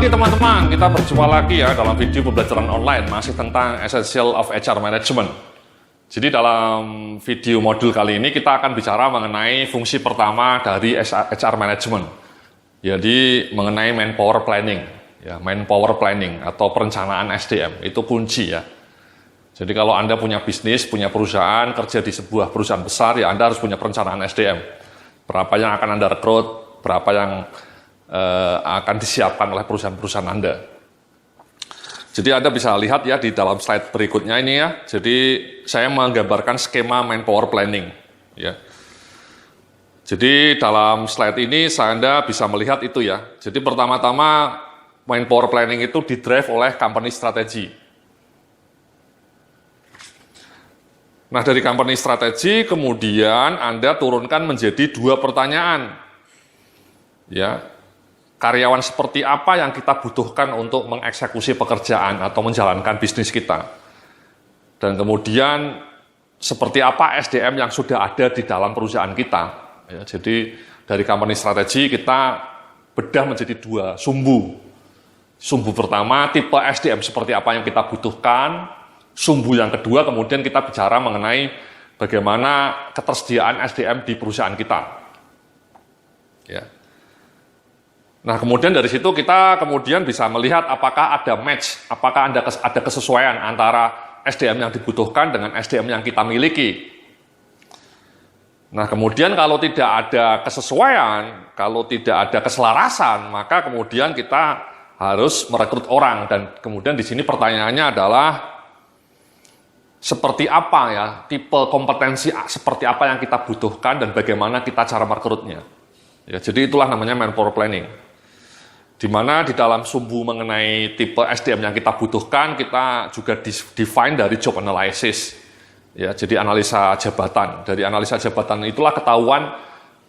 pagi teman-teman, kita berjumpa lagi ya dalam video pembelajaran online masih tentang Essential of HR Management. Jadi dalam video modul kali ini kita akan bicara mengenai fungsi pertama dari HR Management. Jadi mengenai manpower planning, ya, manpower planning atau perencanaan SDM itu kunci ya. Jadi kalau Anda punya bisnis, punya perusahaan, kerja di sebuah perusahaan besar, ya Anda harus punya perencanaan SDM. Berapa yang akan Anda rekrut, berapa yang akan disiapkan oleh perusahaan-perusahaan Anda. Jadi Anda bisa lihat ya di dalam slide berikutnya ini ya. Jadi saya menggambarkan skema manpower planning. Ya. Jadi dalam slide ini Anda bisa melihat itu ya. Jadi pertama-tama manpower planning itu didrive oleh company strategy. Nah dari company strategy kemudian Anda turunkan menjadi 2 pertanyaan. Ya. Karyawan seperti apa yang kita butuhkan untuk mengeksekusi pekerjaan atau menjalankan bisnis kita. Dan kemudian seperti apa SDM yang sudah ada di dalam perusahaan kita. Ya, jadi dari company strategi kita bedah menjadi 2 sumbu. Sumbu pertama tipe SDM seperti apa yang kita butuhkan. Sumbu yang kedua kemudian kita bicara mengenai bagaimana ketersediaan SDM di perusahaan kita. Ya. Nah, kemudian dari situ kita kemudian bisa melihat apakah ada match, apakah ada kesesuaian antara SDM yang dibutuhkan dengan SDM yang kita miliki. Nah, kemudian kalau tidak ada kesesuaian, kalau tidak ada keselarasan, maka kemudian kita harus merekrut orang. Dan kemudian di sini pertanyaannya adalah seperti apa ya, tipe kompetensi seperti apa yang kita butuhkan dan bagaimana kita cara merekrutnya. Ya, jadi itulah namanya manpower planning. Di mana di dalam sumbu mengenai tipe SDM yang kita butuhkan, kita juga define dari job analysis. Ya, jadi analisa jabatan. Dari analisa jabatan itulah ketahuan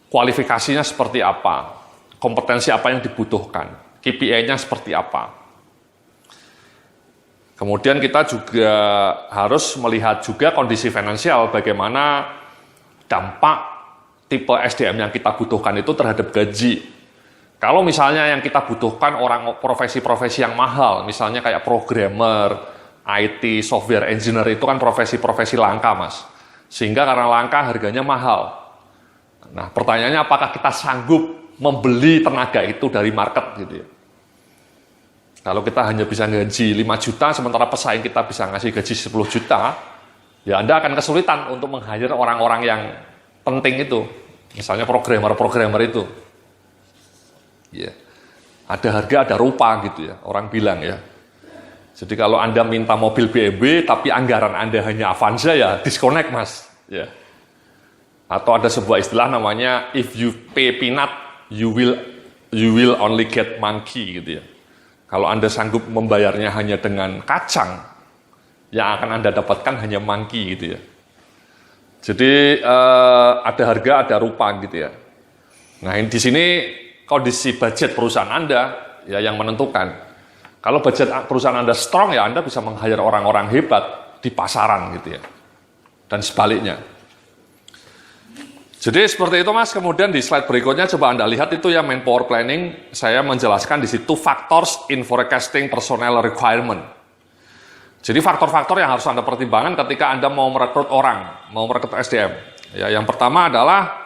kualifikasinya seperti apa, kompetensi apa yang dibutuhkan, KPI-nya seperti apa. Kemudian kita juga harus melihat juga kondisi finansial, bagaimana dampak tipe SDM yang kita butuhkan itu terhadap gaji. Kalau misalnya yang kita butuhkan orang profesi-profesi yang mahal, misalnya kayak programmer, IT, software engineer, itu kan profesi-profesi langka, Mas. Sehingga karena langka harganya mahal. Nah, pertanyaannya apakah kita sanggup membeli tenaga itu dari market gitu ya. Kalau kita hanya bisa gaji 5 juta, sementara pesaing kita bisa ngasih gaji 10 juta, ya Anda akan kesulitan untuk meng-hire orang-orang yang penting itu. Misalnya programmer-programmer itu. Ya. Ada harga, ada rupa gitu ya, orang bilang ya. Jadi kalau Anda minta mobil BMW, tapi anggaran Anda hanya Avanza, ya disconnect Mas. Ya. Atau ada sebuah istilah namanya, if you pay peanut, you will only get monkey gitu ya. Kalau Anda sanggup membayarnya hanya dengan kacang, yang akan Anda dapatkan hanya monkey gitu ya. Jadi ada harga, ada rupa gitu ya. Nah di sini kondisi budget perusahaan Anda ya yang menentukan. Kalau budget perusahaan Anda strong ya Anda bisa meng-hire orang-orang hebat di pasaran gitu ya. Dan sebaliknya. Jadi seperti itu Mas. Kemudian di slide berikutnya coba Anda lihat itu ya manpower planning. Saya menjelaskan di situ factors in forecasting personnel requirement. Jadi faktor-faktor yang harus Anda pertimbangkan ketika Anda mau merekrut orang, mau merekrut SDM. Ya, yang pertama adalah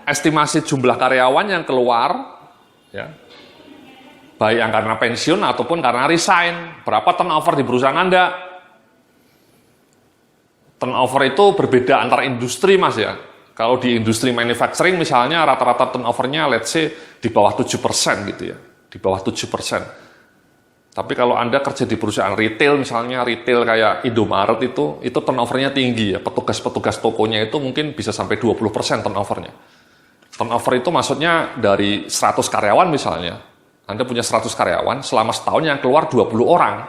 estimasi jumlah karyawan yang keluar, ya, baik yang karena pensiun ataupun karena resign. Berapa turnover di perusahaan Anda? Turnover itu berbeda antar industri, Mas ya. Kalau di industri manufacturing misalnya rata-rata turnovernya let's say di bawah 7% gitu ya. Di bawah 7%. Tapi kalau Anda kerja di perusahaan retail, misalnya retail kayak Indomaret itu turnovernya tinggi ya. Petugas-petugas tokonya itu mungkin bisa sampai 20% turnovernya. Turnover itu maksudnya dari 100 karyawan misalnya, Anda punya 100 karyawan, selama setahun yang keluar 20 orang,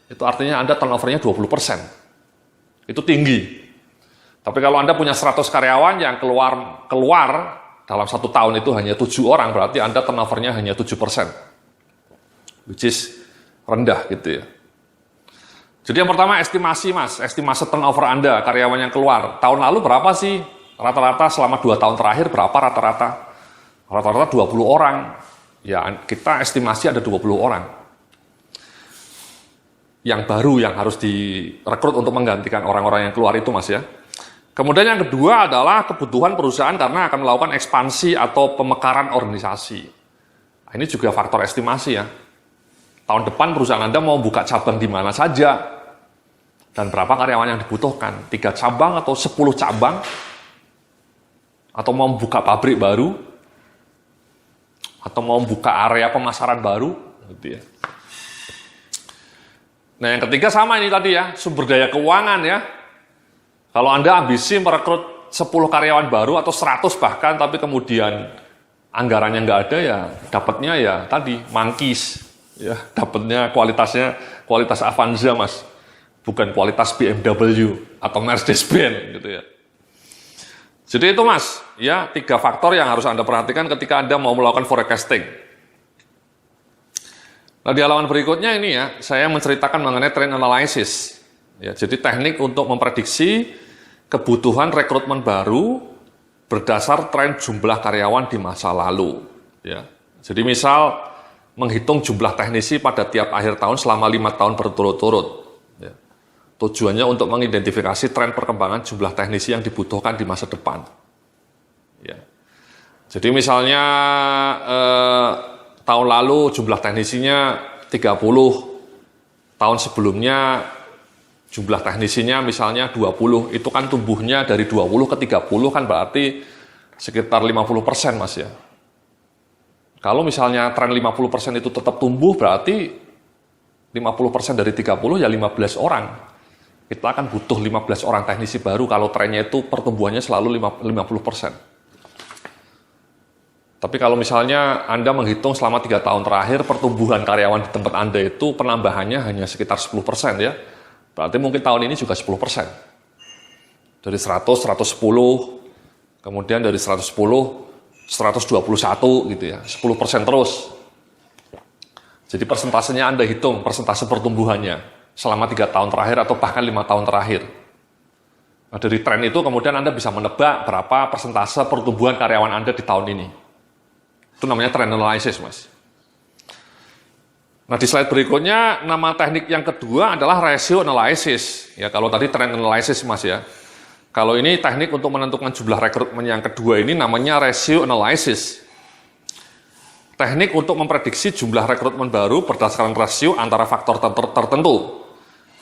itu artinya Anda turnovernya 20%. Itu tinggi. Tapi kalau Anda punya 100 karyawan yang keluar dalam 1 tahun itu hanya 7 orang, berarti Anda turnovernya hanya 7%. Which is rendah gitu ya. Jadi yang pertama estimasi Mas, estimasi turnover Anda, karyawan yang keluar. Tahun lalu berapa sih? Rata-rata selama 2 tahun terakhir berapa rata-rata? Rata-rata 20 orang ya kita estimasi ada 20 orang yang baru yang harus direkrut untuk menggantikan orang-orang yang keluar itu, Mas ya. Kemudian yang kedua adalah kebutuhan perusahaan karena akan melakukan ekspansi atau pemekaran organisasi. Nah, ini juga faktor estimasi ya. Tahun depan perusahaan Anda mau buka cabang di mana saja dan berapa karyawan yang dibutuhkan, 3 cabang atau 10 cabang, atau mau buka pabrik baru, atau mau buka area pemasaran baru, gitu ya. Nah, yang ketiga sama ini tadi ya, sumber daya keuangan ya. Kalau Anda ambisi merekrut 10 karyawan baru atau 100 bahkan, tapi kemudian anggarannya nggak ada ya, dapatnya ya tadi, mangkis. Ya, dapatnya kualitas Avanza, Mas. Bukan kualitas BMW atau Mercedes-Benz gitu ya. Jadi itu, Mas, ya 3 faktor yang harus Anda perhatikan ketika Anda mau melakukan forecasting. Nah, di halaman berikutnya ini ya, saya menceritakan mengenai trend analysis. Ya, jadi teknik untuk memprediksi kebutuhan rekrutmen baru berdasar tren jumlah karyawan di masa lalu. Ya. Jadi misal menghitung jumlah teknisi pada tiap akhir tahun selama 5 tahun berturut-turut. Ya. Tujuannya untuk mengidentifikasi tren perkembangan jumlah teknisi yang dibutuhkan di masa depan. Ya. Jadi misalnya tahun lalu jumlah teknisinya 30, tahun sebelumnya jumlah teknisinya misalnya 20, itu kan tumbuhnya dari 20 ke 30 kan berarti sekitar 50%, Mas ya. Kalau misalnya tren 50% itu tetap tumbuh, berarti 50% dari 30 ya 15 orang. Kita akan butuh 15 orang teknisi baru kalau trennya itu pertumbuhannya selalu 50%. Tapi kalau misalnya Anda menghitung selama 3 tahun terakhir pertumbuhan karyawan di tempat Anda itu penambahannya hanya sekitar 10% ya. Berarti mungkin tahun ini juga 10%. Dari 100, 110, kemudian dari 110, 121 gitu ya, 10% terus. Jadi persentasenya Anda hitung, persentase pertumbuhannya selama 3 tahun terakhir atau bahkan 5 tahun terakhir. Nah, dari tren itu kemudian Anda bisa menebak berapa persentase pertumbuhan karyawan Anda di tahun ini. Itu namanya trend analysis, Mas. Nah, di slide berikutnya, nama teknik yang kedua adalah ratio analysis. Ya, kalau tadi trend analysis, Mas ya. Kalau ini teknik untuk menentukan jumlah rekrutmen yang kedua ini namanya ratio analysis. Teknik untuk memprediksi jumlah rekrutmen baru berdasarkan rasio antara faktor tertentu.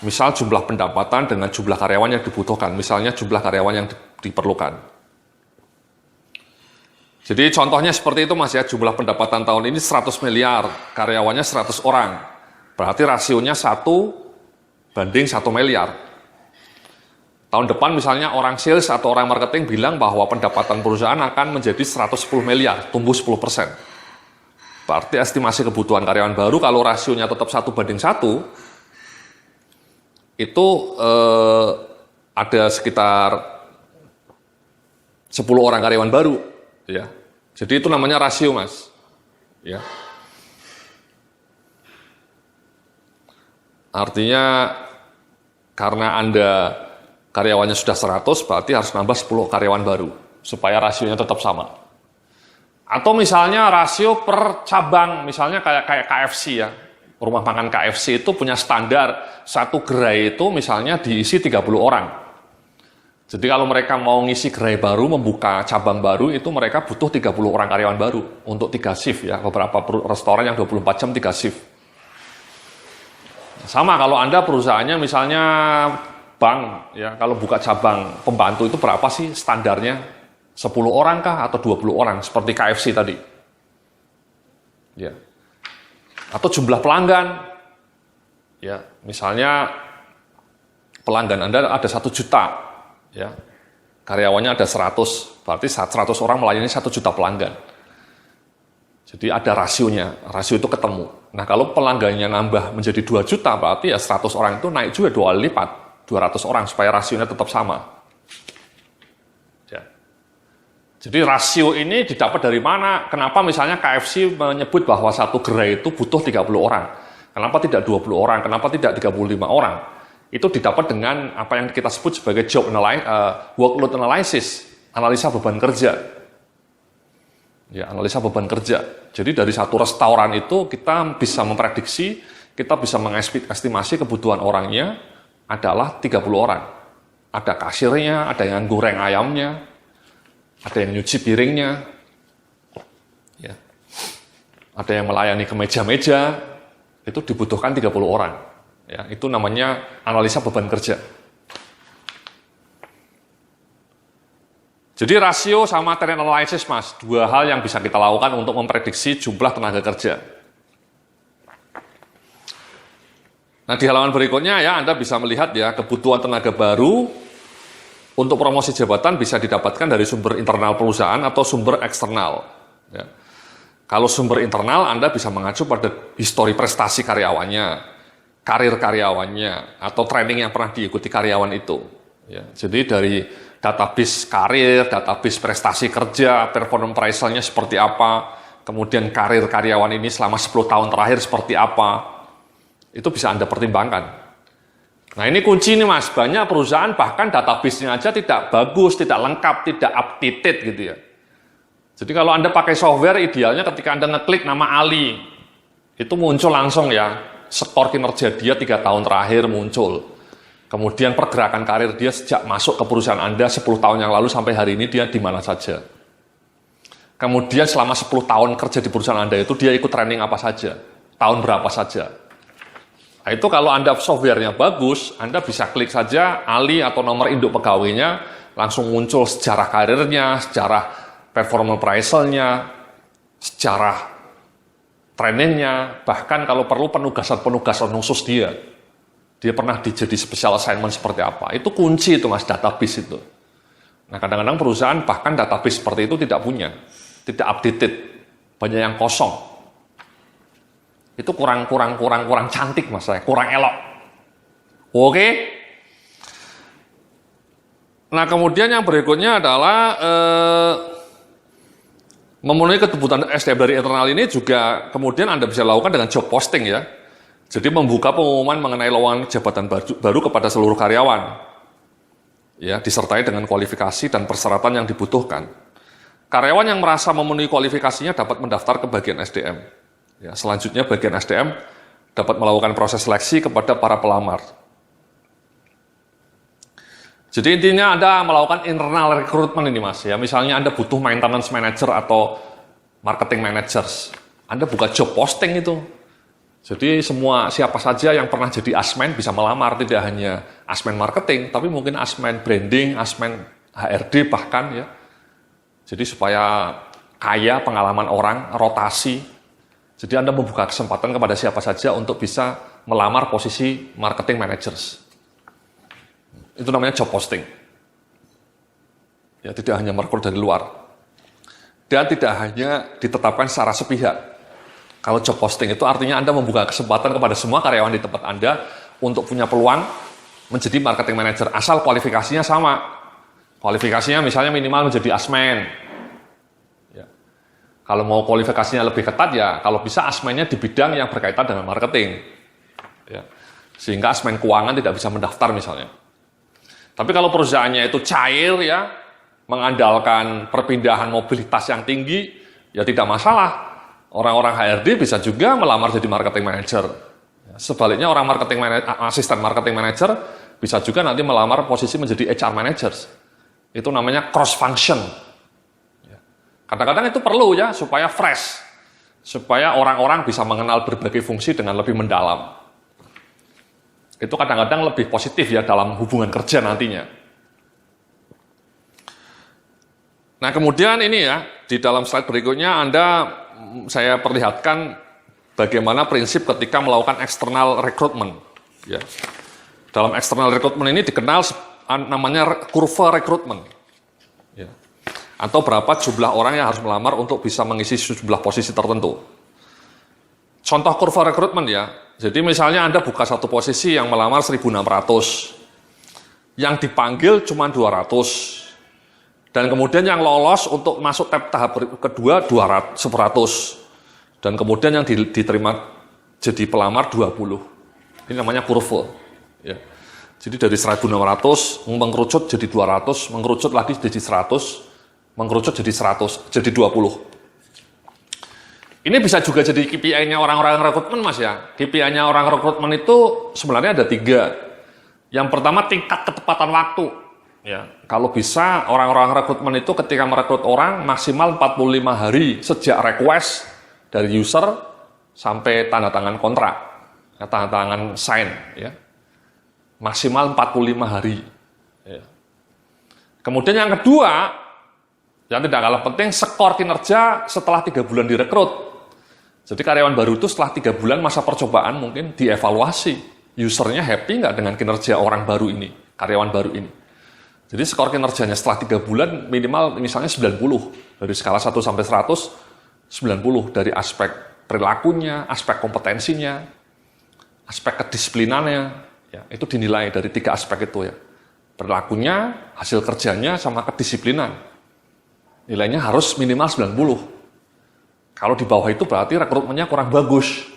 Misal jumlah pendapatan dengan jumlah karyawan yang dibutuhkan. Misalnya jumlah karyawan yang diperlukan. Jadi contohnya seperti itu, Mas ya, jumlah pendapatan tahun ini 100 miliar, karyawannya 100 orang. Berarti rasionya 1:1 miliar. Tahun depan misalnya orang sales atau orang marketing bilang bahwa pendapatan perusahaan akan menjadi 110 miliar, tumbuh 10%. Berarti estimasi kebutuhan karyawan baru kalau rasionya tetap 1:1, itu ada sekitar 10 orang karyawan baru. Ya, jadi itu namanya rasio, Mas. Ya, artinya karena Anda karyawannya sudah 100, berarti harus nambah 10 karyawan baru supaya rasionya tetap sama. Atau misalnya rasio per cabang, misalnya kayak KFC ya, rumah makan KFC itu punya standar satu gerai itu misalnya diisi 30 orang. Jadi kalau mereka mau ngisi gerai baru, membuka cabang baru, itu mereka butuh 30 orang karyawan baru untuk 3 shift ya, beberapa restoran yang 24 jam 3 shift. Sama kalau Anda perusahaannya misalnya bank, ya kalau buka cabang pembantu itu berapa sih standarnya? 10 orang kah atau 20 orang seperti KFC tadi? Ya. Atau jumlah pelanggan. Ya, misalnya pelanggan Anda ada 1 juta. Ya, karyawannya ada 100, berarti 100 orang melayani 1 juta pelanggan. Jadi ada rasionya, rasio itu ketemu. Nah, kalau pelanggannya nambah menjadi 2 juta, berarti ya 100 orang itu naik juga 2 kali lipat, 200 orang, supaya rasionya tetap sama. Ya. Jadi rasio ini didapat dari mana? Kenapa misalnya KFC menyebut bahwa satu gerai itu butuh 30 orang? Kenapa tidak 20 orang? Kenapa tidak 35 orang? Itu didapat dengan apa yang kita sebut sebagai workload analysis, analisa beban kerja. Ya, analisa beban kerja. Jadi dari satu restoran itu kita bisa memprediksi, kita bisa mengestimasi kebutuhan orangnya adalah 30 orang. Ada kasirnya, ada yang goreng ayamnya, ada yang nyuci piringnya, ya. Ada yang melayani ke meja-meja, itu dibutuhkan 30 orang. Ya, itu namanya analisa beban kerja. Jadi rasio sama talent analysis, Mas, dua hal yang bisa kita lakukan untuk memprediksi jumlah tenaga kerja. Nah, di halaman berikutnya ya Anda bisa melihat ya kebutuhan tenaga baru untuk promosi jabatan bisa didapatkan dari sumber internal perusahaan atau sumber eksternal. Ya. Kalau sumber internal Anda bisa mengacu pada histori prestasi karyawannya, karir karyawannya, atau training yang pernah diikuti karyawan itu. Ya. Jadi dari database karir, database prestasi kerja, performance appraisal-nya seperti apa, kemudian karir karyawan ini selama 10 tahun terakhir seperti apa, itu bisa Anda pertimbangkan. Nah ini kunci nih Mas, banyak perusahaan bahkan database-nya aja tidak bagus, tidak lengkap, tidak updated gitu ya. Jadi kalau Anda pakai software, idealnya ketika Anda ngeklik nama Ali, itu muncul langsung ya, skor kinerja dia 3 tahun terakhir muncul. Kemudian pergerakan karir dia sejak masuk ke perusahaan Anda 10 tahun yang lalu sampai hari ini dia di mana saja. Kemudian selama 10 tahun kerja di perusahaan Anda itu dia ikut training apa saja, tahun berapa saja. Nah, itu kalau Anda softwarenya bagus, Anda bisa klik saja Ali atau nomor induk pegawainya, langsung muncul sejarah karirnya, sejarah performance appraisal-nya, sejarah trainingnya, bahkan kalau perlu penugasan-penugasan khusus dia pernah jadi special assignment seperti apa. Itu kunci itu Mas, database itu. Nah kadang-kadang perusahaan bahkan database seperti itu tidak punya, tidak updated, banyak yang kosong. Itu kurang cantik Mas, kurang elok. Oke? Nah kemudian yang berikutnya adalah memenuhi kebutuhan SDM dari internal ini juga kemudian Anda bisa lakukan dengan job posting ya. Jadi membuka pengumuman mengenai lowongan jabatan baru kepada seluruh karyawan, ya disertai dengan kualifikasi dan persyaratan yang dibutuhkan. Karyawan yang merasa memenuhi kualifikasinya dapat mendaftar ke bagian SDM. Ya, selanjutnya bagian SDM dapat melakukan proses seleksi kepada para pelamar. Jadi intinya Anda melakukan internal recruitment ini Mas. Ya, misalnya Anda butuh maintenance manager atau marketing managers, Anda buka job posting itu. Jadi semua siapa saja yang pernah jadi asmen bisa melamar, tidak hanya asmen marketing, tapi mungkin asmen branding, asmen HRD bahkan ya. Jadi supaya kaya pengalaman orang, rotasi. Jadi Anda membuka kesempatan kepada siapa saja untuk bisa melamar posisi marketing managers. Itu namanya job posting. Ya, tidak hanya merekrut dari luar. Dan tidak hanya ditetapkan secara sepihak. Kalau job posting itu artinya Anda membuka kesempatan kepada semua karyawan di tempat Anda untuk punya peluang menjadi marketing manager, asal kualifikasinya sama. Kualifikasinya misalnya minimal menjadi asmen. Ya. Kalau mau kualifikasinya lebih ketat ya, kalau bisa asmennya di bidang yang berkaitan dengan marketing. Ya. Sehingga asmen keuangan tidak bisa mendaftar misalnya. Tapi kalau perusahaannya itu cair ya, mengandalkan perpindahan mobilitas yang tinggi, ya tidak masalah. Orang-orang HRD bisa juga melamar jadi marketing manager. Sebaliknya orang asisten marketing manager bisa juga nanti melamar posisi menjadi HR managers. Itu namanya cross function. Kadang-kadang itu perlu ya supaya fresh, supaya orang-orang bisa mengenal berbagai fungsi dengan lebih mendalam. Itu kadang-kadang lebih positif ya dalam hubungan kerja nantinya. Nah kemudian ini ya di dalam slide berikutnya saya perlihatkan bagaimana prinsip ketika melakukan external recruitment. Ya. Dalam external recruitment ini dikenal namanya kurva recruitment. Ya. Atau berapa jumlah orang yang harus melamar untuk bisa mengisi sejumlah posisi tertentu. Contoh kurva recruitment ya. Jadi misalnya Anda buka satu posisi yang melamar 1.600. Yang dipanggil cuma 200. Dan kemudian yang lolos untuk masuk tahap kedua 100. Dan kemudian yang diterima jadi pelamar 20. Ini namanya kurva. Ya. Jadi dari 1.600 mengerucut jadi 200, mengerucut lagi jadi 100, mengerucut jadi 100, jadi 20. Ini bisa juga jadi KPI-nya orang-orang rekrutmen, Mas ya. KPI-nya orang rekrutmen itu sebenarnya ada 3. Yang pertama tingkat ketepatan waktu. Ya, kalau bisa orang-orang rekrutmen itu ketika merekrut orang maksimal 45 hari sejak request dari user sampai tanda tangan kontrak, tanda tangan sign, ya. Maksimal 45 hari. Ya. Kemudian yang kedua, yang tidak kalah penting, skor kinerja setelah 3 bulan direkrut. Jadi karyawan baru itu setelah 3 bulan masa percobaan mungkin dievaluasi. Usernya happy nggak dengan kinerja orang baru ini, karyawan baru ini. Jadi skor kinerjanya setelah 3 bulan minimal misalnya 90. Dari skala 1 sampai 100, 90 dari aspek perilakunya, aspek kompetensinya, aspek kedisiplinannya. Ya, itu dinilai dari 3 aspek itu ya. Perilakunya, hasil kerjanya, sama kedisiplinan. Nilainya harus minimal 90. Kalau di bawah itu berarti rekrutmennya kurang bagus,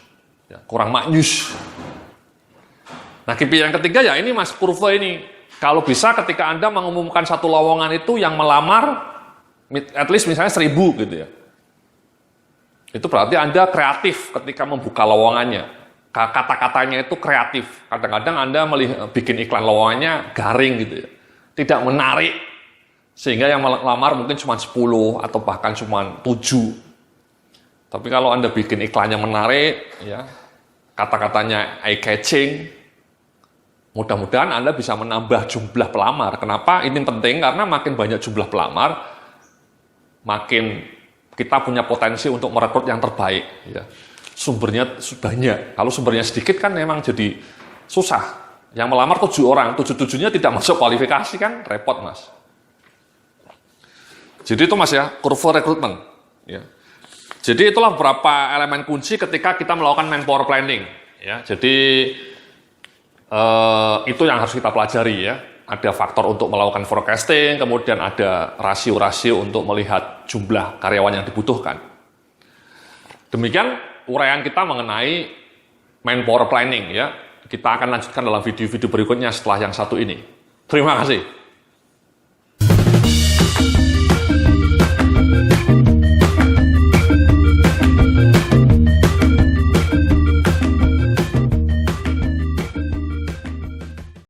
ya, kurang maknyus. Nah, KPI yang ketiga ya ini Mas, kurva ini. Kalau bisa ketika Anda mengumumkan satu lowongan itu yang melamar, at least misalnya 1000 gitu ya. Itu berarti Anda kreatif ketika membuka lowongannya. Kata-katanya itu kreatif. Kadang-kadang Anda bikin iklan lowongannya garing gitu ya. Tidak menarik. Sehingga yang melamar mungkin cuma 10 atau bahkan cuma 7. Tapi kalau Anda bikin iklannya menarik, ya, kata-katanya eye-catching, mudah-mudahan Anda bisa menambah jumlah pelamar. Kenapa? Ini penting karena makin banyak jumlah pelamar, makin kita punya potensi untuk merekrut yang terbaik. Ya. Sumbernya banyak. Kalau sumbernya sedikit kan memang jadi susah. Yang melamar 7 orang, 7-7-nya tidak masuk kualifikasi kan repot, Mas. Jadi itu Mas ya, kurva rekrutmen. Ya. Jadi itulah beberapa elemen kunci ketika kita melakukan manpower planning. Ya, jadi itu yang harus kita pelajari ya. Ada faktor untuk melakukan forecasting, kemudian ada rasio-rasio untuk melihat jumlah karyawan yang dibutuhkan. Demikian uraian kita mengenai manpower planning ya. Kita akan lanjutkan dalam video-video berikutnya setelah yang satu ini. Terima kasih.